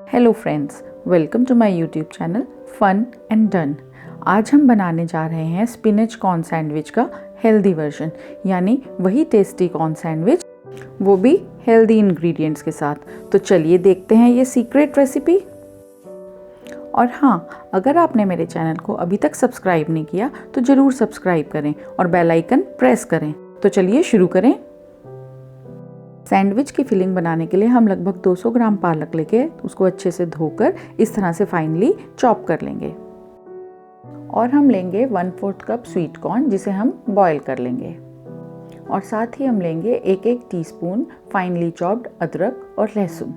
Hello friends, welcome to my YouTube channel fun and done. आज हम बनाने जा रहे हैं स्पिनच कॉर्न सैंडविच का हेल्दी वर्जन, यानी वही टेस्टी कॉर्न सैंडविच, वो भी हेल्दी इंग्रेडिएंट्स के साथ। तो चलिए देखते हैं ये सीक्रेट रेसिपी। और हाँ, अगर आपने मेरे चैनल को अभी तक सब्सक्राइब नहीं किया तो ज़रूर सब्सक्राइब करें और बेल आइकन प्रेस करें। तो चलिए शुरू करें। सैंडविच की फिलिंग बनाने के लिए हम लगभग 200 ग्राम पालक लेके उसको अच्छे से धोकर इस तरह से फाइनली चॉप कर लेंगे। और हम लेंगे 1/4 कप स्वीट कॉर्न, जिसे हम बॉईल कर लेंगे। और साथ ही हम लेंगे 1 टीस्पून फाइनली चॉप्ड अदरक और लहसुन,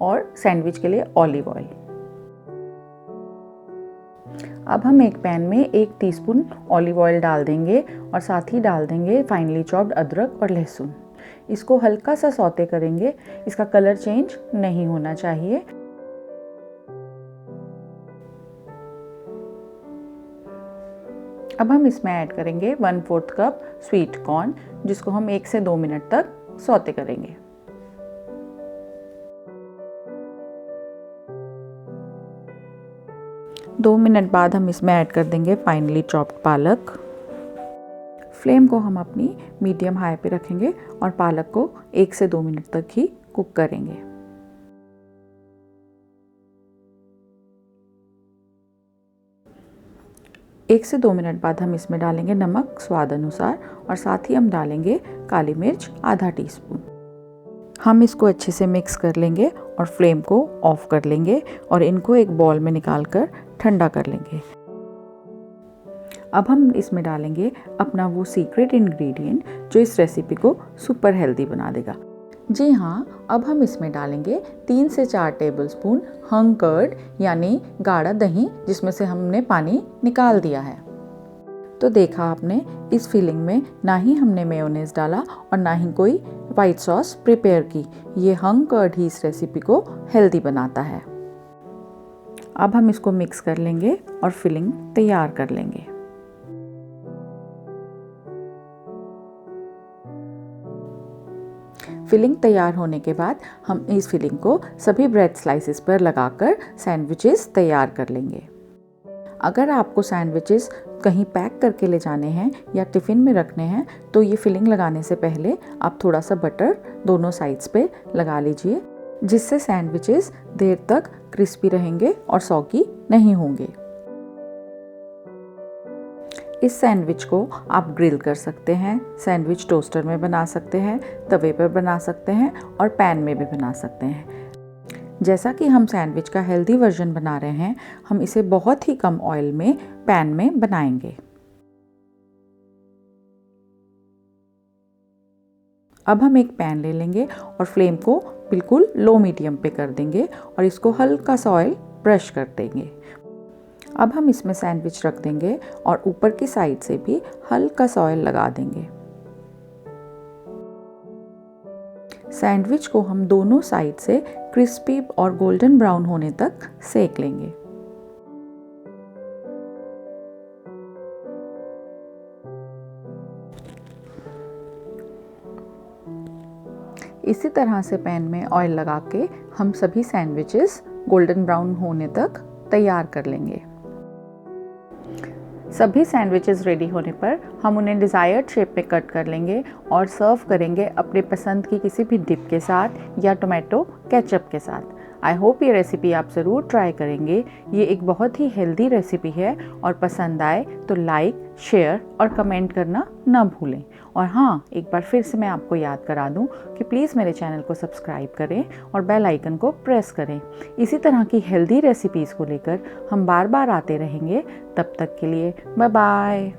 और सैंडविच के लिए ऑलिव ऑयल। अब हम एक पैन में 1 टीस्पून ऑलिव ऑयल डाल देंगे और साथ ही डाल देंगे फाइनली चॉप्ड अदरक और लहसुन। इसको हल्का सा सौते करेंगे, इसका कलर चेंज नहीं होना चाहिए। अब हम इसमें ऐड करेंगे 1/4 कप स्वीट कॉर्न, जिसको हम 1 से 2 मिनट तक सौते करेंगे। दो मिनट बाद हम इसमें ऐड कर देंगे फाइनली चॉप्ड पालक। फ्लेम को हम अपनी मीडियम हाई पे रखेंगे और पालक को 1 से 2 मिनट तक ही कुक करेंगे। एक से 2 मिनट बाद हम इसमें डालेंगे नमक स्वाद अनुसार, और साथ ही हम डालेंगे काली मिर्च आधा टीस्पून। हम इसको अच्छे से मिक्स कर लेंगे और फ्लेम को ऑफ कर लेंगे और इनको एक बॉल में निकाल कर ठंडा कर लेंगे। अब हम इसमें डालेंगे अपना वो सीक्रेट इंग्रेडिएंट जो इस रेसिपी को सुपर हेल्दी बना देगा। जी हाँ, अब हम इसमें डालेंगे 3 से 4 टेबलस्पून हंग कर्ड, यानी गाढ़ा दही, जिसमें से हमने पानी निकाल दिया है। तो देखा आपने, इस फिलिंग में ना ही हमने मेयोनेज़ डाला और ना ही कोई वाइट सॉस प्रिपेयर की। ये हंग कर्ड ही इस रेसिपी को हेल्दी बनाता है। अब हम इसको मिक्स कर लेंगे और फिलिंग तैयार कर लेंगे। फिलिंग तैयार होने के बाद हम इस फिलिंग को सभी ब्रेड स्लाइसेस पर लगाकर सैंडविचेस तैयार कर लेंगे। अगर आपको सैंडविचेस कहीं पैक करके ले जाने हैं या टिफ़िन में रखने हैं तो ये फिलिंग लगाने से पहले आप थोड़ा सा बटर दोनों साइड्स पे लगा लीजिए, जिससे सैंडविचेस देर तक क्रिस्पी रहेंगे और सॉगी नहीं होंगे। इस सैंडविच को आप ग्रिल कर सकते हैं, सैंडविच टोस्टर में बना सकते हैं, तवे पर बना सकते हैं और पैन में भी बना सकते हैं। जैसा कि हम सैंडविच का हेल्दी वर्जन बना रहे हैं, हम इसे बहुत ही कम ऑयल में पैन में बनाएंगे। अब हम एक पैन ले लेंगे और फ्लेम को बिल्कुल लो मीडियम पे कर देंगे और इसको हल्का सा ऑयल ब्रश कर देंगे। अब हम इसमें सैंडविच रख देंगे और ऊपर की साइड से भी हल्का सा ऑयल लगा देंगे। सैंडविच को हम दोनों साइड से क्रिस्पी और गोल्डन ब्राउन होने तक सेक लेंगे। इसी तरह से पैन में ऑयल लगा के हम सभी सैंडविचेस गोल्डन ब्राउन होने तक तैयार कर लेंगे। सभी सैंडविचेस रेडी होने पर हम उन्हें डिज़ायर्ड शेप में कट कर लेंगे और सर्व करेंगे अपने पसंद की किसी भी डिप के साथ या टोमेटो केचप के साथ। आई होप ये रेसिपी आप ज़रूर ट्राई करेंगे। ये एक बहुत ही हेल्दी रेसिपी है और पसंद आए तो लाइक, शेयर और कमेंट करना ना भूलें। और हाँ, एक बार फिर से मैं आपको याद करा दूं कि प्लीज़ मेरे चैनल को सब्सक्राइब करें और बेल आइकन को प्रेस करें। इसी तरह की हेल्दी रेसिपीज़ को लेकर हम बार बार आते रहेंगे। तब तक के लिए बाय बाय।